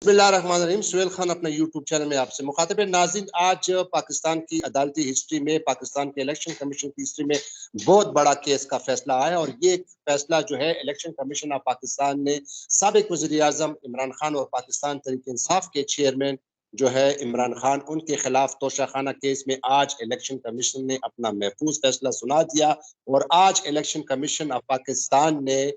بسم اللہ الرحمن الرحیم. سہیل خان اپنا یوٹیوب چینل میں آپ سے مخاطب ناظرین. آج پاکستان کی عدالتی ہسٹری میں، پاکستان کے الیکشن کمیشن کی ہسٹری میں بہت بڑا کیس کا فیصلہ آیا، اور یہ فیصلہ جو ہے الیکشن کمیشن آف پاکستان نے سابق وزیر اعظم عمران خان اور پاکستان تحریک انصاف کے چیئرمین جو ہے عمران خان، ان کے خلاف توشہ خانہ کیس میں آج الیکشن کمیشن نے اپنا محفوظ فیصلہ سنا دیا. اور آج الیکشن کمیشن آف پاکستان نے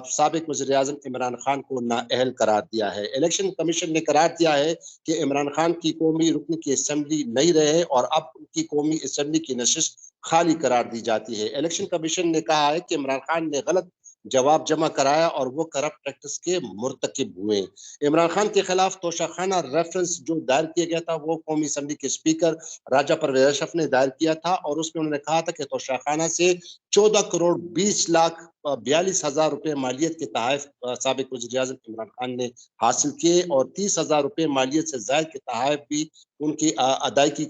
سابق وزیر اعظم عمران خان کو نااہل قرار دیا ہے. الیکشن کمیشن نے قرار دیا ہے کہ عمران خان کی قومی رکن کی اسمبلی نہیں رہے اور اب ان کی قومی اسمبلی کی نشست خالی قرار دی جاتی ہے. الیکشن کمیشن نے کہا ہے کہ عمران خان نے غلط جواب جمع کرایا اور وہ کرپٹ پریکٹس کے مرتکب ہوئے. عمران خان کے خلاف توشہ خانہ ریفرنس جو دائر کیا گیا تھا وہ قومی اسمبلی کے اسپیکر راجہ پرویز اشرف نے دائر کیا تھا، اور اس میں انہوں نے کہا تھا کہ توشہ خانہ سے 14,20,42,000 روپے مالیت کے تحائف سابق وزیر اعظم عمران خان نے حاصل کیے، اور 30,000 روپے مالیت سے زائد کے تحائف بھی ان کی ادائیگی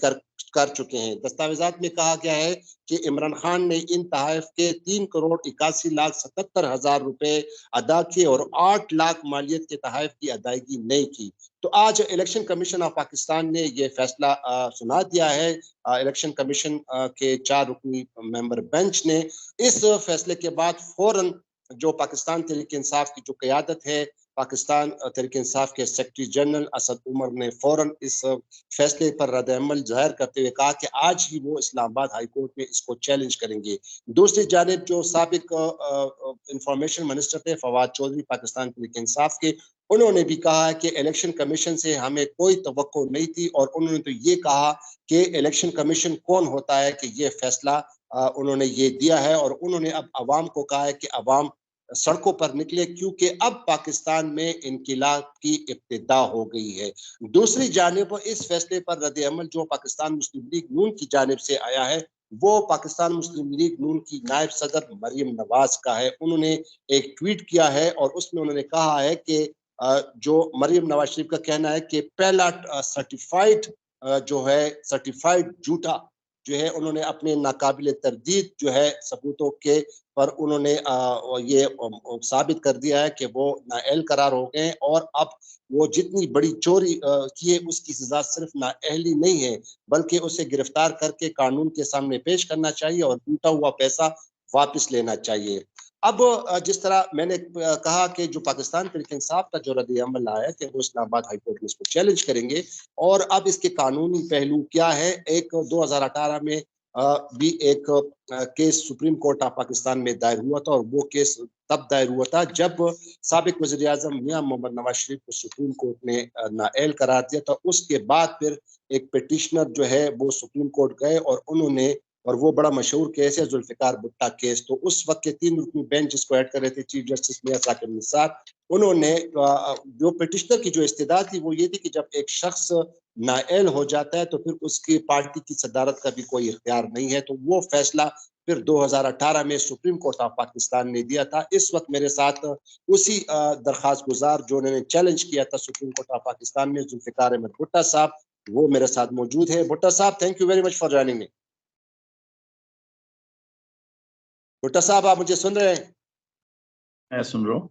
کر چکے ہیں. دستاویزات میں کہا گیا ہے کہ عمران خان نے ان تحائف کے 3,81,77,000 روپے ادا کیے اور 8 لاکھ مالیت کے تحائف کی ادائیگی نہیں کی. تو آج الیکشن کمیشن آف پاکستان نے یہ فیصلہ سنا دیا ہے. الیکشن کمیشن کے 4 رکنی ممبر بینچ نے اس فیصلے کے بعد فوراً جو پاکستان تحریک انصاف کی جو قیادت ہے، پاکستان تحریک انصاف کے سیکرٹری جنرل اسد عمر نے فوراً اس فیصلے پر رد عمل ظاہر کرتے ہوئے کہا کہ آج ہی وہ اسلام آباد ہائی کورٹ میں اس کو چیلنج کریں گے. دوسری جانب جو سابق انفارمیشن منسٹر تھے فواد چودھری پاکستان تحریک انصاف کے، انہوں نے بھی کہا کہ الیکشن کمیشن سے ہمیں کوئی توقع نہیں تھی، اور انہوں نے تو یہ کہا کہ الیکشن کمیشن کون ہوتا ہے کہ یہ فیصلہ انہوں نے یہ دیا ہے. اور انہوں نے اب عوام کو کہا ہے کہ عوام سڑکوں پر نکلے کیونکہ اب پاکستان میں انقلاب کی ابتدا ہو گئی ہے. دوسری جانب اس فیصلے پر رد عمل جو پاکستان مسلم لیگ نون کی جانب سے آیا ہے، وہ پاکستان مسلم لیگ نون کی نائب صدر مریم نواز کا ہے. انہوں نے ایک ٹویٹ کیا ہے اور اس میں انہوں نے کہا ہے کہ جو مریم نواز شریف کا کہنا ہے کہ پہلا سرٹیفائیڈ جو ہے سرٹیفائیڈ جھوٹا جو ہے، انہوں نے اپنے ناقابل تردید جو ہے ثبوتوں کے پر انہوں نے یہ ثابت کر دیا ہے کہ وہ نااہل قرار ہو گئے، اور اب وہ جتنی بڑی چوری کی ہے اس کی سزا صرف نااہلی نہیں ہے بلکہ اسے گرفتار کر کے قانون کے سامنے پیش کرنا چاہیے اور لوٹا ہوا پیسہ واپس لینا چاہیے. اب جس طرح میں نے کہا کہ جو پاکستان تحریک انصاف کا جو رد عمل آیا کہ وہ اسلام آباد ہائی کورٹ میں اس کو چیلنج کریں گے، اور اب اس کے قانونی پہلو کیا ہے. ایک 2018 میں بھی ایک case supreme court of Pakistan میں دائر ہوا تھا، اور وہ کیس تب دائر ہوا تھا جب سابق وزیر اعظم میاں محمد نواز شریف کو سپریم کورٹ نے نااہل قرار دیا تھا. اس کے بعد پھر ایک پٹیشنر جو ہے وہ سپریم کورٹ گئے اور انہوں نے، اور وہ بڑا مشہور کیس ہے ذوالفقار بھٹہ کیس، تو اس وقت کے 3 رکنی بینچ جس کو ایڈ کر رہے تھے چیف جسٹس میاں ثاقب نثار، انہوں نے جو پٹیشنر کی جو استدعا تھی وہ یہ تھی کہ جب ایک شخص نااہل ہو جاتا ہے تو پھر اس کی پارٹی کی صدارت کا بھی کوئی اختیار نہیں ہے. تو وہ فیصلہ پھر 2018 میں سپریم کورٹ آف پاکستان نے دیا تھا. اس وقت میرے ساتھ اسی درخواست گزار جو انہوں نے چیلنج کیا تھا سپریم کورٹ آف پاکستان میں، ذوالفقار احمد بھٹہ صاحب، وہ میرے ساتھ موجود ہے. بھٹہ صاحب، thank you very much for joining me. Bhutta صاحب، آپ مجھے سن رہے ہیں؟ میں سن رہا ہوں.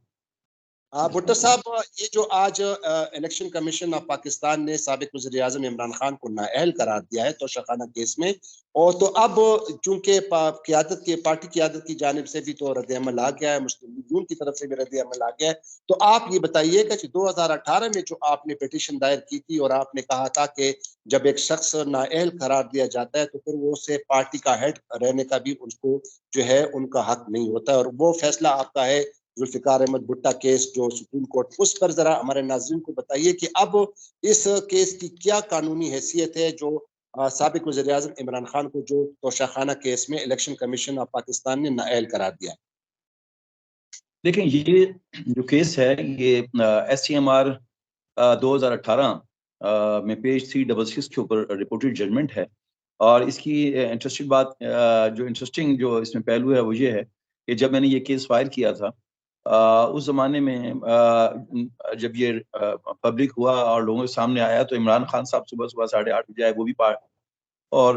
بھٹو صاحب، یہ جو آج الیکشن کمیشن آف پاکستان نے سابق وزیر اعظم عمران خان کو نااہل قرار دیا ہے توشہ خانہ کیس میں، اور تو اب چونکہ پارٹی قیادت کی جانب سے بھی تو رد عمل آ گیا ہے، مسلم لیگ نون کی طرف سے بھی رد عمل آ گیا ہے، تو آپ یہ بتائیے کہ 2018 میں جو آپ نے پٹیشن دائر کی تھی اور آپ نے کہا تھا کہ جب ایک شخص نااہل قرار دیا جاتا ہے تو پھر وہ اسے پارٹی کا ہیڈ رہنے کا بھی اس کو جو ہے ان کا حق نہیں ہوتا ہے، اور وہ فیصلہ آپ کا ہے ذوالفقار احمد بھٹہ کیس جو سپریم کورٹ، اس پر ذرا ہمارے ناظرین کو بتائیے کہ اب اس کیس کی کیا قانونی حیثیت ہے جو سابق وزیر اعظم عمران خان کو جو توشہ خانہ کیس میں الیکشن کمیشن آف پاکستان نے نااہل قرار دیا. دیکھیں، یہ جو کیس ہے یہ SCMR 2018 میں پیج 366 کے اوپر رپورٹڈ ججمنٹ ہے، اور اس کی انٹرسٹنگ بات جو اس میں پہلو ہے وہ یہ ہے کہ جب میں نے یہ کیس فائل کیا تھا اس زمانے میں جب یہ پبلک ہوا اور لوگوں کے سامنے آیا تو عمران خان صاحب صبح 8:30 بجے آئے، وہ بھی اور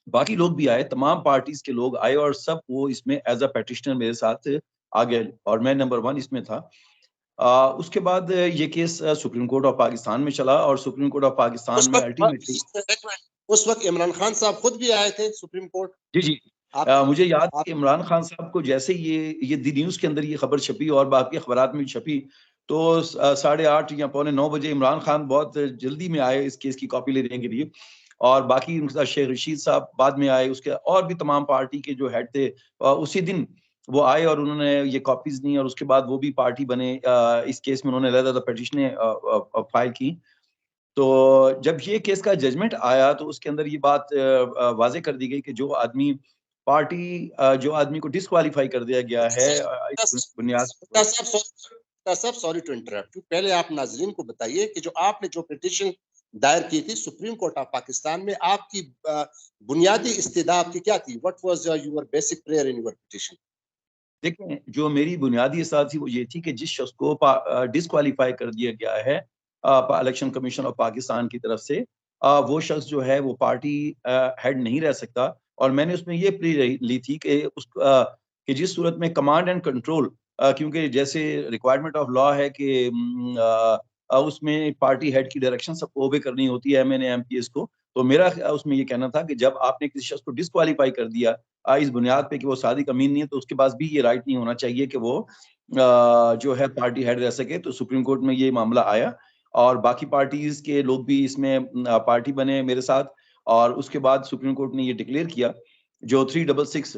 باقی لوگ بھی آئے، تمام پارٹیز کے لوگ آئے، اور سب وہ اس میں ایز اے پیٹیشنر میرے ساتھ آگے، اور میں نمبر 1 اس میں تھا. اس کے بعد یہ case supreme court of Pakistan میں چلا اور سپریم کورٹ آف پاکستان میں الٹیمیٹلی اس وقت عمران خان صاحب خود بھی آئے تھے سپریم کورٹ. جی مجھے یاد ہے کہ عمران خان صاحب کو جیسے یہ دی نیوز کے اندر یہ خبر چھپی اور باقی اخبارات میں چھپی تو 8:30 یا 8:45 بجے عمران خان بہت جلدی میں آئے اس کیس کی کاپی لینے کے لیے اور باقی شیخ رشید صاحب بعد میں آئے, اس کے اور بھی تمام پارٹی کے جو ہیڈ تھے اسی دن وہ آئے اور انہوں نے یہ کاپیز لی اور اس کے بعد وہ بھی پارٹی بنے. اس کیس میں انہوں نے علیحدہ پٹیشنیں فائل کی. تو جب یہ کیس کا ججمنٹ آیا تو اس کے اندر یہ بات واضح کر دی گئی کہ جو آدمی کو ڈسکوالیفائی کر دیا گیا ہے بنیاد. سوری ٹو انٹرپٹ, پہلے آپ ناظرین کو بتائیے کہ جو آپ نے جو پٹیشن دائر کی تھی سپریم کورٹ آف پاکستان میں, آپ کی بنیادی استدعا آپ کی کیا تھی؟ What was your basic prayer in your petition? دیکھیں جو میری بنیادی استدعا تھی وہ یہ تھی کہ جس شخص کو ڈسکوالیفائی کر دیا گیا ہے الیکشن کمیشن آف پاکستان کی طرف سے, وہ شخص جو ہے وہ پارٹی ہیڈ نہیں رہ سکتا. اور میں نے اس میں یہ پلی لی تھی کہ جس صورت میں کمانڈ اینڈ کنٹرول, کیونکہ جیسے ریکوائرمنٹ آف لا ہے کہ اس میں پارٹی ہیڈ کی ڈائریکشن سب کو اوبے کرنی ہوتی ہے MNA-MPs کو. تو میرا اس میں یہ کہنا تھا کہ جب آپ نے کسی شخص کو ڈسکوالیفائی کر دیا اس بنیاد پہ کہ وہ صادق امین نہیں ہے تو اس کے پاس بھی یہ رائٹ نہیں ہونا چاہیے کہ وہ جو ہے پارٹی ہیڈ رہ سکے. تو سپریم کورٹ میں یہ معاملہ آیا اور باقی پارٹیز کے لوگ بھی اس میں پارٹی بنے میرے ساتھ, اور اس کے بعد سپریم کورٹ نے یہ ڈکلیئر کیا جو 366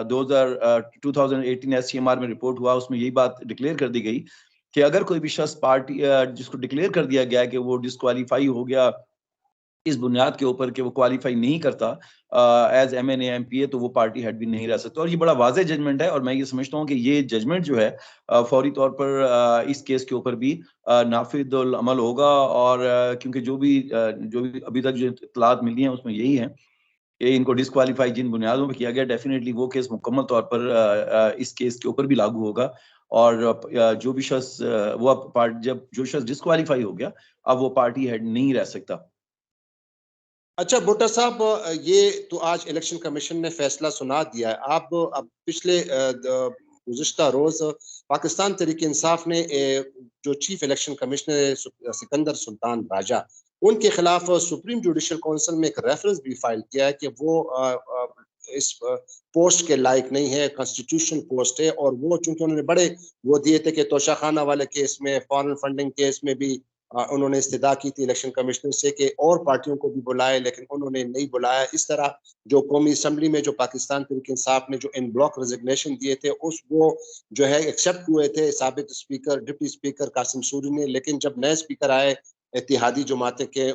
2018 SCMR میں رپورٹ ہوا, اس میں یہی بات ڈکلیئر کر دی گئی کہ اگر کوئی بھی شخص پارٹی جس کو ڈکلیئر کر دیا گیا کہ وہ ڈسکوالیفائی ہو گیا اس بنیاد کے اوپر کہ وہ کوالیفائی نہیں کرتا ایز MNA-MPA تو وہ پارٹی ہیڈ بھی نہیں رہ سکتا. اور یہ بڑا واضح ججمنٹ ہے اور میں یہ سمجھتا ہوں کہ یہ ججمنٹ جو ہے فوری طور پر اس کیس کے اوپر بھی نافذ العمل ہوگا. اور کیونکہ جو بھی ابھی تک جو اطلاعات ملی ہیں اس میں یہی ہے کہ ان کو ڈسکوالیفائی جن بنیادوں پہ کیا گیا ڈیفینیٹلی وہ کیس مکمل طور پر اس کیس کے اوپر بھی لاگو ہوگا. اور جو بھی شخص جب جو شخص ڈسکوالیفائی ہو گیا اب وہ پارٹی ہیڈ نہیں رہ سکتا. اچھا بھٹو صاحب, یہ تو آج الیکشن کمیشن نے فیصلہ سنا دیا ہے. آپ اب پچھلے گزشتہ روز پاکستان تحریک انصاف نے جو چیف الیکشن کمشنر سکندر سلطان راجہ ان کے خلاف سپریم جوڈیشل کونسل میں ایک ریفرنس بھی فائل کیا ہے کہ وہ اس پوسٹ کے لائق نہیں ہے, کانسٹیٹیوشن پوسٹ ہے. اور وہ چونکہ انہوں نے بڑے وہ دیے تھے کہ توشہ خانہ والے کیس میں, فارن فنڈنگ کیس میں بھی انہوں نے استدعا کی تھی الیکشن کمشنر سے کہ اور پارٹیوں کو بھی بلائے, لیکن انہوں نے نہیں بلایا. اس طرح جو قومی اسمبلی میں جو پاکستان تحریک انصاف نے جو ان بلاک ریزگنیشن دیے تھے وہ جو ہے ایکسیپٹ ہوئے تھے سابق speaker deputy speaker Qasim sorry نے, لیکن جب نئے اسپیکر آئے اتحادی جماعتیں کے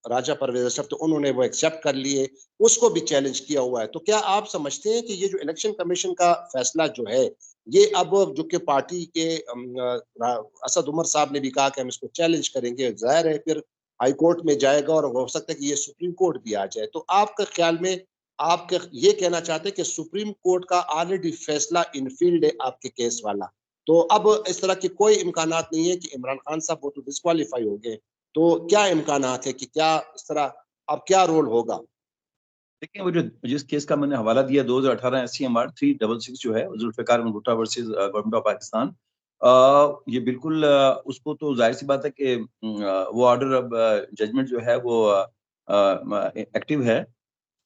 راجہ پرویز اشرف تو انہوں نے وہ ایکسیپٹ کر لیے, اس کو بھی چیلنج کیا ہوا ہے. تو کیا آپ سمجھتے ہیں کہ یہ جو الیکشن کمیشن کا فیصلہ جو ہے یہ اب جو کہ پارٹی کے اسد عمر صاحب نے بھی کہا کہ ہم اس کو چیلنج کریں گے, ظاہر ہے پھر ہائی کورٹ میں جائے گا اور ہو سکتا ہے کہ یہ سپریم کورٹ بھی آ جائے, تو آپ کے خیال میں آپ یہ کہنا چاہتے ہیں کہ سپریم کورٹ کا آلریڈی فیصلہ انفیلڈ ہے آپ کے کیس والا, تو اب اس طرح کی کوئی امکانات نہیں ہے کہ عمران خان صاحب وہ تو ڈسکوالیفائی ہو گئے, تو کیا امکانات ہے کہ کیا اس طرح اب کیا رول ہوگا؟ دیکھیں وہ جو جس کیس کا میں نے حوالہ دیا 2018 SCMR 366 جو ہے Zulfikar Ahmed Bhutto versus government of Pakistan, یہ بالکل اس کو تو ظاہر سی بات ہے کہ وہ آرڈر اب ججمنٹ جو ہے وہ ایکٹیو ہے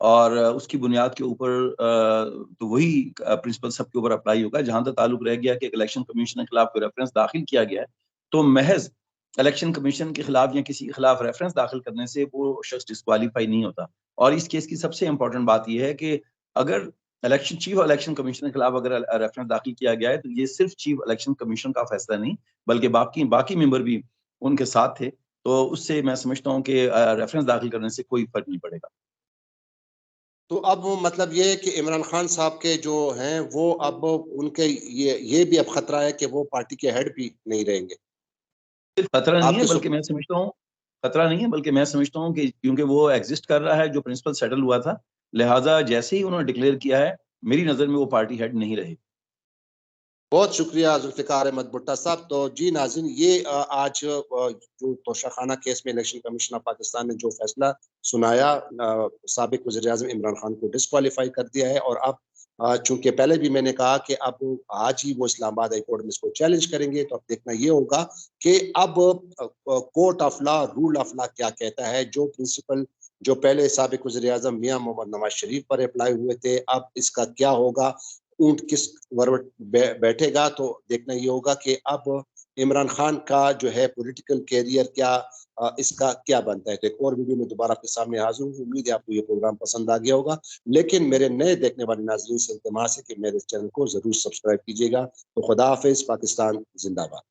اور اس کی بنیاد کے اوپر تو وہی پرنسپل سب کے اوپر اپلائی ہوگا. جہاں تک تعلق رہ گیا کہ الیکشن کمیشن کے خلاف کوئی ریفرنس داخل کیا گیا ہے تو محض الیکشن کمیشن کے خلاف یا کسی کے خلاف ریفرنس داخل کرنے سے وہ شخص ڈسکوالیفائی نہیں ہوتا. اور اس کیس کی سب سے امپورٹنٹ بات یہ ہے کہ اگر چیف الیکشن کمیشن کے خلاف اگر ریفرنس داخل کیا گیا ہے تو یہ صرف چیف الیکشن کمیشن کا فیصلہ نہیں بلکہ باقی ممبر بھی ان کے ساتھ تھے, تو اس سے میں سمجھتا ہوں کہ ریفرنس داخل کرنے سے کوئی فرق نہیں پڑے گا. تو اب مطلب یہ ہے کہ عمران خان صاحب کے جو ہیں وہ اب ان کے یہ بھی اب خطرہ ہے کہ وہ پارٹی کے ہیڈ بھی نہیں رہیں گے. خطرہ نہیں ہے بلکہ میں سمجھتا ہوں کہ کیونکہ وہ ایگزسٹ کر رہا ہے جو پرنسپل سیٹل ہوا تھا, لہٰذا جیسے ہی انہوں نے ڈکلیئر کیا ہے میری نظر میں وہ پارٹی ہیڈ نہیں رہے. بہت شکریہ ذوالفقار احمد بھٹو صاحب. تو جی ناظرین, یہ آج جو توشہ خانہ کیس میں الیکشن کمیشن آف پاکستان نے جو فیصلہ سنایا, سابق وزیر اعظم عمران خان کو ڈسکوالیفائی کر دیا ہے اور اب چونکہ پہلے بھی میں نے کہا کہ اب آج ہی وہ اسلام آباد ہائی کورٹ میں اس کو چیلنج کریں گے، تو اب دیکھنا یہ ہوگا کہ اب court of law, rule of law کیا کہتا ہے. جو پرنسپل جو پہلے سابق وزیر اعظم میاں محمد نواز شریف پر اپلائی ہوئے تھے، اب اس کا کیا ہوگا، اونٹ کس وروٹ بیٹھے گا. تو دیکھنا یہ ہوگا کہ اب عمران خان کا جو ہے پولیٹیکل کیریئر کیا، اس کا کیا بنتا ہے. تو ایک اور ویڈیو میں دوبارہ آپ کے سامنے حاضر ہوں. امید ہے آپ کو یہ پروگرام پسند آ گیا ہوگا، لیکن میرے نئے دیکھنے والے ناظرین سے التماس ہے کہ میرے چینل کو ضرور سبسکرائب کیجیے گا. تو خدا حافظ. پاکستان زندہ باد.